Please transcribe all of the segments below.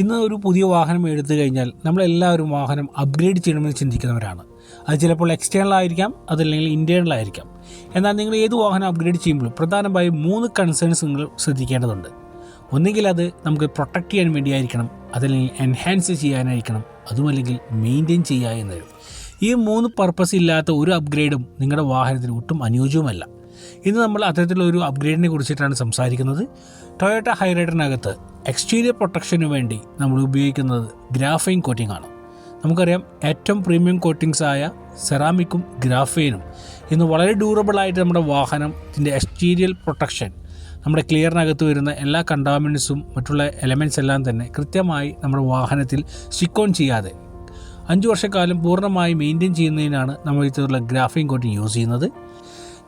ഇന്ന് ഒരു പുതിയ വാഹനം എടുത്തു കഴിഞ്ഞാൽ നമ്മളെല്ലാവരും വാഹനം അപ്ഗ്രേഡ് ചെയ്യണമെന്ന് ചിന്തിക്കുന്നവരാണ്. അത് ചിലപ്പോൾ എക്സ്റ്റേണൽ ആയിരിക്കാം, അതല്ലെങ്കിൽ ഇൻറ്റേർണൽ ആയിരിക്കാം. എന്നാൽ നിങ്ങൾ ഏത് വാഹനം അപ്ഗ്രേഡ് ചെയ്യുമ്പോഴും പ്രധാനമായും 3 കൺസേൺസ് നിങ്ങൾ ശ്രദ്ധിക്കേണ്ടതുണ്ട്. ഒന്നുകിൽ അത് നമുക്ക് പ്രൊട്ടക്റ്റ് ചെയ്യാൻ വേണ്ടിയായിരിക്കണം, അതല്ലെങ്കിൽ എൻഹാൻസ് ചെയ്യാനായിരിക്കണം, അതുമല്ലെങ്കിൽ മെയിൻറ്റെയിൻ ചെയ്യുക എന്നതും. ഈ 3 പർപ്പസ് ഇല്ലാത്ത ഒരു അപ്ഗ്രേഡും നിങ്ങളുടെ വാഹനത്തിന് ഒട്ടും അനുയോജ്യവുമല്ല. ഇന്ന് നമ്മൾ അത്തരത്തിലൊരു അപ്ഗ്രേഡിനെ കുറിച്ചിട്ടാണ് സംസാരിക്കുന്നത്. ടൊയോട്ട ഹൈറൈഡറിനകത്ത് എക്സ്റ്റീരിയർ പ്രൊട്ടക്ഷന് വേണ്ടി നമ്മൾ ഉപയോഗിക്കുന്നത് ഗ്രാഫൈൻ കോട്ടിംഗ് ആണ്. നമുക്കറിയാം, ഏറ്റവും പ്രീമിയം കോട്ടിങ്സ് ആയ സെറാമിക്കും ഗ്രാഫൈനും ഇന്ന് വളരെ ഡ്യൂറബിളായിട്ട് നമ്മുടെ വാഹനത്തിൻ്റെ എക്സ്റ്റീരിയർ പ്രൊട്ടക്ഷൻ, നമ്മുടെ ക്ലിയറിനകത്ത് വരുന്ന എല്ലാ കണ്ടാമിനൻസും മറ്റുള്ള എലമെൻറ്റ്സ് എല്ലാം തന്നെ കൃത്യമായി നമ്മുടെ വാഹനത്തിൽ സ്റ്റിക്ക് ഓൺ ചെയ്യാതെ 5 വർഷക്കാലം പൂർണ്ണമായി മെയിൻറ്റെയിൻ ചെയ്യുന്നതിനാണ് നമ്മൾ ഇത്തരത്തിലുള്ള ഗ്രാഫൈൻ കോട്ടിംഗ് യൂസ് ചെയ്യുന്നത്.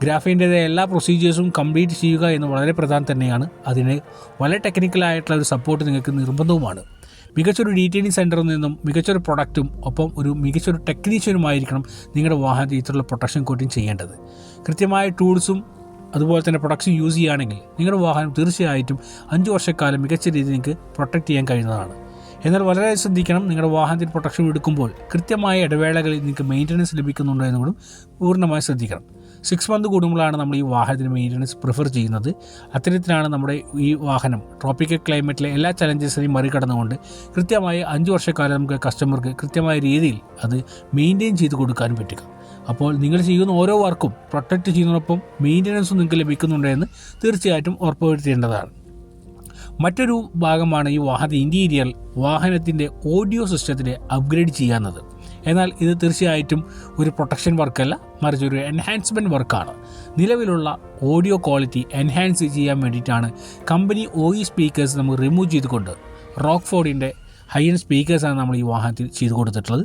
ഗ്രാഫൈൻ്റെ എല്ലാ പ്രൊസീജിയേഴ്സും കംപ്ലീറ്റ് ചെയ്യുക എന്ന് വളരെ പ്രധാനം തന്നെയാണ്. അതിന് വളരെ ടെക്നിക്കലായിട്ടുള്ള ഒരു സപ്പോർട്ട് നിങ്ങൾക്ക് നിർബന്ധവുമാണ്. മികച്ചൊരു ഡീറ്റെയിലിംഗ് സെൻറ്ററിൽ നിന്നും മികച്ചൊരു പ്രൊഡക്റ്റും ഒപ്പം ഒരു മികച്ചൊരു ടെക്നീഷ്യനുമായിരിക്കണം നിങ്ങളുടെ വാഹനത്തിൽ ഇത്തരത്തിലുള്ള പ്രൊട്ടക്ഷൻ കോട്ടിംഗ് ചെയ്യേണ്ടത്. കൃത്യമായ ടൂൾസും അതുപോലെ തന്നെ പ്രൊഡക്ഷൻ യൂസ് ചെയ്യുകയാണെങ്കിൽ നിങ്ങളുടെ വാഹനം തീർച്ചയായിട്ടും 5 വർഷക്കാലം മികച്ച രീതിയിൽ നിങ്ങൾക്ക് പ്രൊട്ടക്റ്റ് ചെയ്യാൻ കഴിയുന്നതാണ്. എന്നാൽ വളരെ ശ്രദ്ധിക്കണം, നിങ്ങളുടെ വാഹനത്തിൽ പ്രൊട്ടക്ഷൻ എടുക്കുമ്പോൾ കൃത്യമായ ഇടവേളകളിൽ നിങ്ങൾക്ക് മെയിൻ്റനൻസ് ലഭിക്കുന്നുണ്ടോ എന്നുകൂടും പൂർണ്ണമായി ശ്രദ്ധിക്കണം. 6 മന്ത് കൂടുമ്പോഴാണ് നമ്മൾ ഈ വാഹനത്തിന് മെയിൻ്റനൻസ് പ്രിഫർ ചെയ്യുന്നത്. അത്തരത്തിലാണ് നമ്മുടെ ഈ വാഹനം ട്രോപ്പിക്കൽ ക്ലൈമറ്റിലെ എല്ലാ ചലഞ്ചസിനെയും മറികടന്നുകൊണ്ട് കൃത്യമായി 5 വർഷക്കാലം നമുക്ക് കസ്റ്റമർക്ക് കൃത്യമായ രീതിയിൽ അത് മെയിൻറ്റെയിൻ ചെയ്ത് കൊടുക്കാനും പറ്റുക. അപ്പോൾ നിങ്ങൾ ചെയ്യുന്ന ഓരോ വർക്കും പ്രൊട്ടക്റ്റ് ചെയ്യുന്നതിനൊപ്പം മെയിൻ്റനൻസും നിങ്ങൾക്ക് ലഭിക്കുന്നുണ്ടോ എന്ന് തീർച്ചയായിട്ടും ഉറപ്പുവരുത്തേണ്ടതാണ്. മറ്റൊരു ഭാഗമാണ് ഈ വാഹനത്തിൻ്റെ ഇൻറ്റീരിയർ വാഹനത്തിൻ്റെ ഓഡിയോ സിസ്റ്റത്തിനെ അപ്ഗ്രേഡ് ചെയ്യാവുന്നത്. എന്നാൽ ഇത് തീർച്ചയായിട്ടും ഒരു പ്രൊട്ടക്ഷൻ വർക്കല്ല, മറിച്ച് ഒരു എൻഹാൻസ്മെൻറ്റ് വർക്കാണ്. നിലവിലുള്ള ഓഡിയോ ക്വാളിറ്റി എൻഹാൻസ് ചെയ്യാൻ വേണ്ടിയിട്ടാണ് കമ്പനി OE സ്പീക്കേഴ്സ് നമുക്ക് റിമൂവ് ചെയ്തുകൊണ്ട് റോക്ക്ഫോർഡിൻ്റെ ഹൈ എൻഡ് സ്പീക്കേഴ്സാണ് നമ്മൾ ഈ വാഹനത്തിൽ ചെയ്തു കൊടുത്തിട്ടുള്ളത്.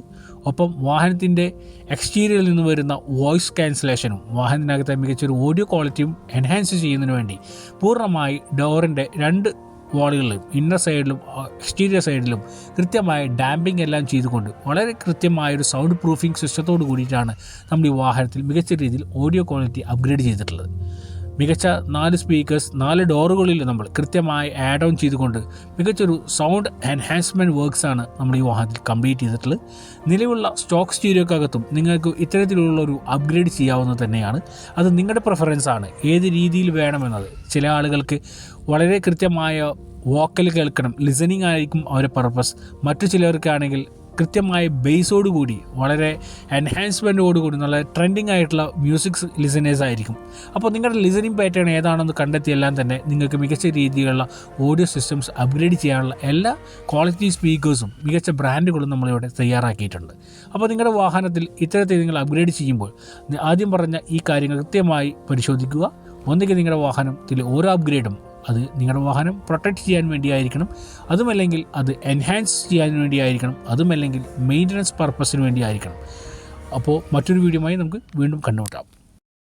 ഒപ്പം വാഹനത്തിൻ്റെ എക്സ്റ്റീരിയറിൽ നിന്ന് വരുന്ന വോയിസ് ക്യാൻസലേഷനും വാഹനത്തിനകത്തെ മികച്ചൊരു ഓഡിയോ ക്വാളിറ്റിയും എൻഹാൻസ് ചെയ്യുന്നതിന് വേണ്ടി പൂർണ്ണമായി ഡോറിൻ്റെ 2 വാളുകളിലും ഇന്നർ സൈഡിലും എക്സ്റ്റീരിയർ സൈഡിലും കൃത്യമായ ഡാമ്പിംഗ് എല്ലാം ചെയ്തുകൊണ്ട് വളരെ കൃത്യമായൊരു സൗണ്ട് പ്രൂഫിംഗ് സിസ്റ്റത്തോട് കൂടിയിട്ടാണ് നമ്മൾ ഈ വാഹനത്തിൽ മികച്ച രീതിയിൽ ഓഡിയോ ക്വാളിറ്റി അപ്ഗ്രേഡ് ചെയ്തിട്ടുള്ളത്. മികച്ച 4 സ്പീക്കേഴ്സ് 4 ഡോറുകളിൽ നമ്മൾ കൃത്യമായി ആഡ് ഓൺ ചെയ്തുകൊണ്ട് മികച്ചൊരു സൗണ്ട് എൻഹാൻസ്മെൻറ്റ് വർക്ക്സാണ് നമ്മൾ ഈ വാഹനത്തിൽ കംപ്ലീറ്റ് ചെയ്തിട്ടുള്ളത്. നിലവിലുള്ള സ്റ്റോക്ക് സ്റ്റീരിയോക്കകത്തും നിങ്ങൾക്ക് ഇത്തരത്തിലുള്ളൊരു അപ്ഗ്രേഡ് ചെയ്യാവുന്നത് തന്നെയാണ്. അത് നിങ്ങളുടെ പ്രിഫറൻസാണ്, ഏത് രീതിയിൽ വേണമെന്നത്. ചില ആളുകൾക്ക് വളരെ കൃത്യമായ വോക്കൽ കേൾക്കണം, ലിസണിങ് ആയിരിക്കും അവരുടെ പർപ്പസ്. മറ്റു ചിലർക്കാണെങ്കിൽ കൃത്യമായ ബേസോടുകൂടി വളരെ എൻഹാൻസ്മെൻറ്റോടുകൂടി നല്ല ട്രെൻഡിങ് ആയിട്ടുള്ള മ്യൂസിക് ലിസണേഴ്സ് ആയിരിക്കും. അപ്പോൾ നിങ്ങളുടെ ലിസണിങ് പാറ്റേൺ ഏതാണെന്ന് കണ്ടെത്തിയെല്ലാം തന്നെ നിങ്ങൾക്ക് മികച്ച രീതിയിലുള്ള ഓഡിയോ സിസ്റ്റംസ് അപ്ഗ്രേഡ് ചെയ്യാനുള്ള എല്ലാ ക്വാളിറ്റി സ്പീക്കേഴ്സും മികച്ച ബ്രാൻഡുകളും നമ്മളിവിടെ തയ്യാറാക്കിയിട്ടുണ്ട്. അപ്പോൾ നിങ്ങളുടെ വാഹനത്തിൽ ഇത്തരത്തിൽ നിങ്ങൾ അപ്ഗ്രേഡ് ചെയ്യുമ്പോൾ ആദ്യം പറഞ്ഞ ഈ കാര്യങ്ങൾ കൃത്യമായി പരിശോധിക്കുക. ഒന്നുകിൽ നിങ്ങളുടെ വാഹനത്തിൽ ഓരോ അപ്ഗ്രേഡും അത് നിങ്ങളുടെ വാഹനം പ്രൊട്ടക്റ്റ് ചെയ്യാൻ വേണ്ടിയായിരിക്കണം, അതുമല്ലെങ്കിൽ അത് എൻഹാൻസ് ചെയ്യാൻ വേണ്ടിയായിരിക്കണം, അതുമല്ലെങ്കിൽ മെയിൻ്റനൻസ് പർപ്പസിന് വേണ്ടിയായിരിക്കണം. അപ്പോൾ മറ്റൊരു വീഡിയോയുമായി നമുക്ക് വീണ്ടും കണ്ടുമുട്ടാം.